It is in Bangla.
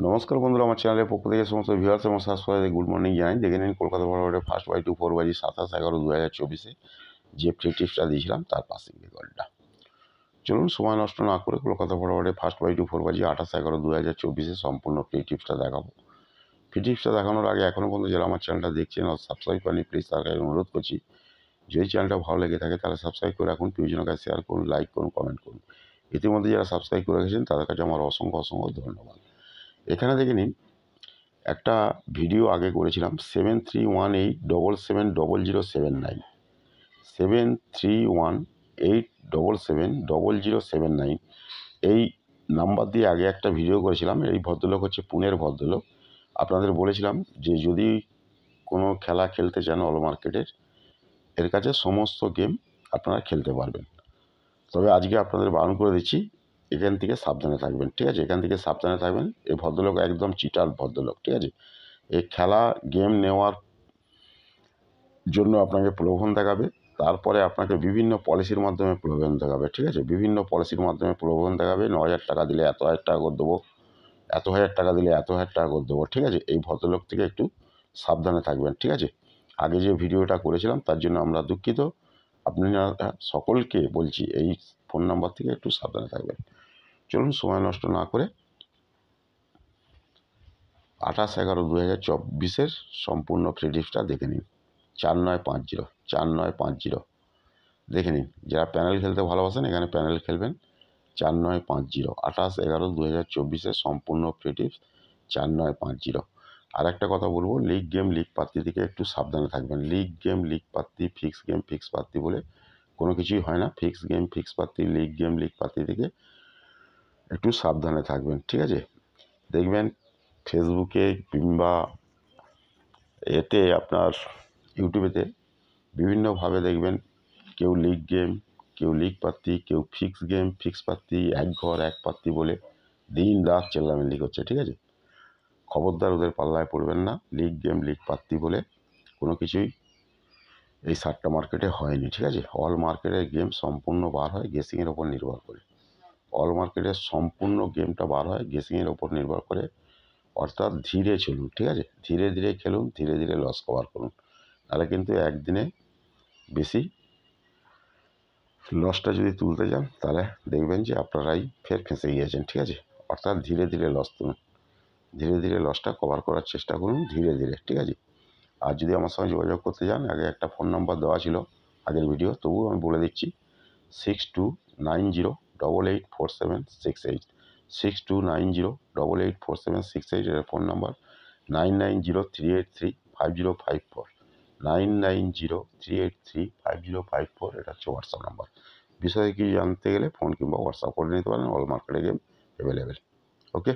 নমস্কার বন্ধুরা, আমার চ্যানেলের পক্ষ থেকে সমস্ত ভিউয়ার্স এবং সাবস্ক্রাইবারদের গুড মর্নিং জানাই। দেখে নিন কলকাতা বড়বাজারে ফার্স্ট বাই 2 বাজি 27/11/2024 যে ফ্রি টিপসটা দিয়েছিলাম তার পাসিং রেকর্ডটা। চলুন সময় নষ্ট না করে কলকাতা বড়বাজারে ফার্স্ট বাই 2 বাজি 28/11/2024 সম্পূর্ণ ফ্রি টিপসটা দেখাবো। ফ্রি টিপসটা দেখানোর আগে এখনও পর্যন্ত যারা আমার চ্যানেলটা দেখছেন আর সাবস্ক্রাইব করেনি, প্লিজ তার কাছে অনুরোধ করছি, যদি চ্যানেলটা ভালো লেগে থাকে তাহলে সাবস্ক্রাইব করে রাখুন, প্রিয়জনের কাছে শেয়ার করুন, লাইক করুন, কমেন্ট করুন। ইতিমধ্যে যারা সাবস্ক্রাইব করে রেখেছেন তাদের কাছে আমার অসংখ্য ধন্যবাদ। এখানে দেখে নিন, একটা ভিডিও আগে করেছিলাম 7318770079, 7318770079 এই নাম্বার দিয়ে আগে একটা ভিডিও করেছিলাম। এই ভদ্রলোক হচ্ছে পুনের ভদ্রলোক। আপনাদের বলেছিলাম যে যদি কোনো খেলা খেলতে চান অল মার্কেটের, এর কাছে সমস্ত গেম আপনারা খেলতে পারবেন। তবে আজকে আপনাদের বারণ করে দিচ্ছি, এখান থেকে সাবধানে থাকবেন, ঠিক আছে? এখান থেকে সাবধানে থাকবেন। এই ভদ্রলোক একদম চিটার ভদ্রলোক, ঠিক আছে? এই খেলা গেম নেওয়ার জন্য আপনাকে প্রলোভন দেখাবে, তারপরে আপনাকে বিভিন্ন পলিসির মাধ্যমে প্রলোভন দেখাবে, ঠিক আছে? বিভিন্ন পলিসির মাধ্যমে প্রলোভন দেখাবে। 9,000 টাকা দিলে এত হাজার টাকা করে দেবো, এত হাজার টাকা দিলে এত হাজার টাকা করে দেবো, ঠিক আছে? এই ভদ্রলোক থেকে একটু সাবধানে থাকবেন, ঠিক আছে? আগে যে ভিডিওটা করেছিলাম তার জন্য আমরা দুঃখিত। আপনারা সকলকে বলছি এই ফোন নাম্বার থেকে একটু সাবধানে থাকবেন। চলুন সময় নষ্ট না করে 28/11/2024 সম্পূর্ণ ফ্রি টিপসটা দেখে নিন। 4950 দেখে নিন। যারা প্যানেল খেলতে ভালোবাসেন এখানে প্যানেল খেলবেন। 4950 28/11/2024 সম্পূর্ণ ফ্রি টিপস 4950। আর একটা কথা বলবো, লিগ গেম লিগ পাত্তি থেকে একটু সাবধানে থাকবেন। লিগ গেম লিগ পাত্তি, ফিক্স গেম ফিক্স পাত্তি বলে কোনো কিছুই হয় না। ফিক্স গেম ফিক্স পাত্তি, লিগ গেম লিগ পাত্তি থেকে একটু সাবধানে থাকবেন, ঠিক আছে? দেখবেন ফেসবুকে কিংবা এতে আপনার ইউটিউবেতে বিভিন্নভাবে দেখবেন কেউ লিগ গেম, কেউ লিগ পাত্তি, কেউ ফিক্স গেম ফিক্স পাত্তি, এক ঘর এক পাত্তি বলে দিন রাত চেল্লামেল্লি করছে, ঠিক আছে? খবরদার ওদের পাল্লায় পড়বেন না। লিগ গেম লিগ পাত্তি বলে কোনো কিছুই এই সাট্টা মার্কেটে হয়নি, ঠিক আছে? অল মার্কেটের গেম সম্পূর্ণ বার হয় গেসিংয়ের ওপর নির্ভর করে। অল মার্কেটের সম্পূর্ণ গেমটা বার হয় গেসিংয়ের ওপর নির্ভর করে। অর্থাৎ ধীরে চলুন, ঠিক আছে? ধীরে ধীরে খেলুন, ধীরে ধীরে লস কভার করুন, তাহলে কিন্তু একদিনে বেশি লসটা যদি তুলতে যান তাহলে দেখবেন যে আপনারাই ফের ফেঁসে গিয়েছেন, ঠিক আছে? অর্থাৎ ধীরে ধীরে লস তুলুন, ধীরে ধীরে লসটা কভার করার চেষ্টা করুন, ধীরে ধীরে, ঠিক আছে? আর যদি আমার সঙ্গে যোগাযোগ করতে চান, আগে একটা ফোন নাম্বার দেওয়া ছিল আগের ভিডিও, তবুও আমি বলে দিচ্ছি 6290884768, 6290884768 এর ফোন নাম্বার। 9903835054, 9903835054 এটা হচ্ছে হোয়াটসঅ্যাপ নাম্বার। বিষয়ে কি জানতে গেলে ফোন কিংবা হোয়াটসঅ্যাপ করে নিতে পারেন। অল মার্কেটে গেম অ্যাভেলেবেল। ওকে।